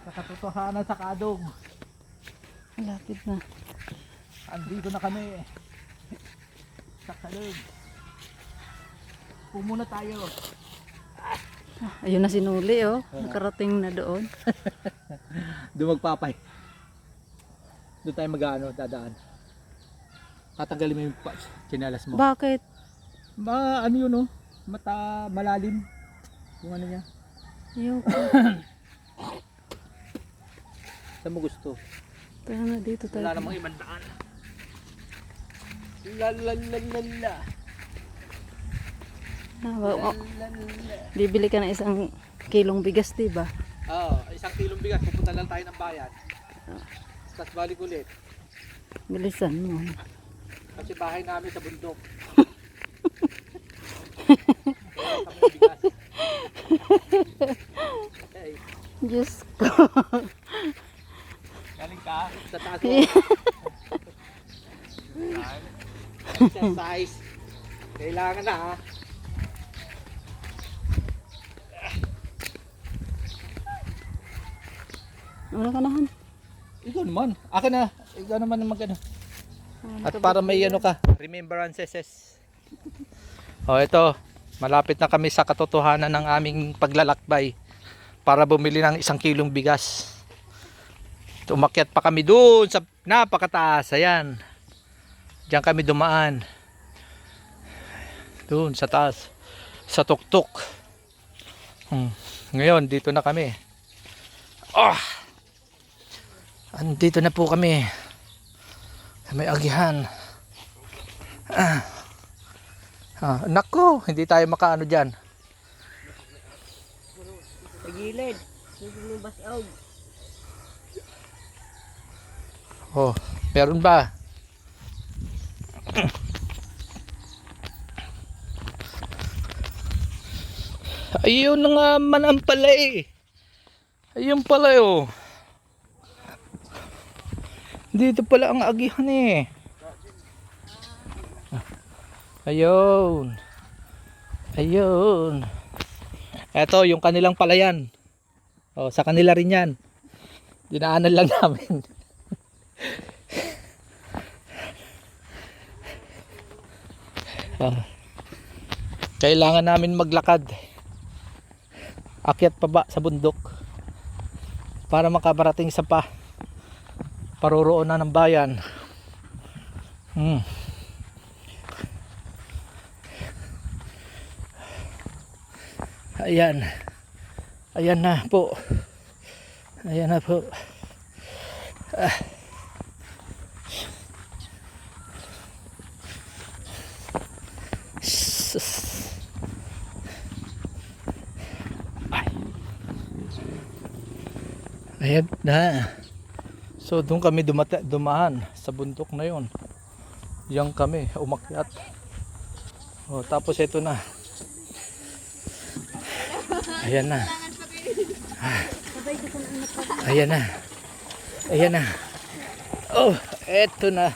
Sa katotohanan sa Kadong. Malapit na. Andito na kami. Sa Kalug. Pumuna tayo. Ayun na sinuli oh. Nakarating na doon. Doon magpapay. Doon tayo mag-ano, dadaan. Tatanggalin mo yung tsinelas mo. Bakit? Ano yun oh? Malalim. Yung ano niya. Ayoko. Saan mo gusto? Tara na dito tayo. Wala namang ibang daan. La la la la la. Bibili ka na 1 kilong bigas, diba? Oo, 1 kilong bigas. Pupunta lang tayo ng bayan. Tapos balik ulit. Bilisan mo. Kasi bahay namin sa bundok. Wala kami ng bigas. Okay. Diyos ko. Galing ka sa taas mo. Exercise. Kailangan na ha. Wala ka nahan. Ikaw naman. Akin na. Ikaw naman ang magano. At para may ano ka. Remembrances. O ito. Malapit na kami sa katotohanan ng aming paglalakbay. Para bumili ng 1 kilong bigas. Umakyat pa kami doon sa napakataas. Ayan. Diyan kami dumaan. Doon sa taas. Sa tuktok. Ngayon dito na kami. Andito na po kami. May agihan. Nako, hindi tayo makaano dyan. Sa gilid. Hindi mo basaw. Oh, meron ba? Ayun na nga man pala eh. Ayun pala oh. Dito pala ang agihan eh. Ayun. Ayun. Eto yung kanilang palayan. Oh, sa kanila rin yan. Dinaanan lang namin. Kailangan namin maglakad. Akyat pa ba sa bundok para makabarating sa paroroonan ng bayan. Ayan. Ayan na po. Ayan na po. Ayan na. So doon kami dumaan sa bundok na yon. Diyan kami umakyat. Oh, tapos ito na. Ayan na. Ayan na. Ayan na. Oh, eto na.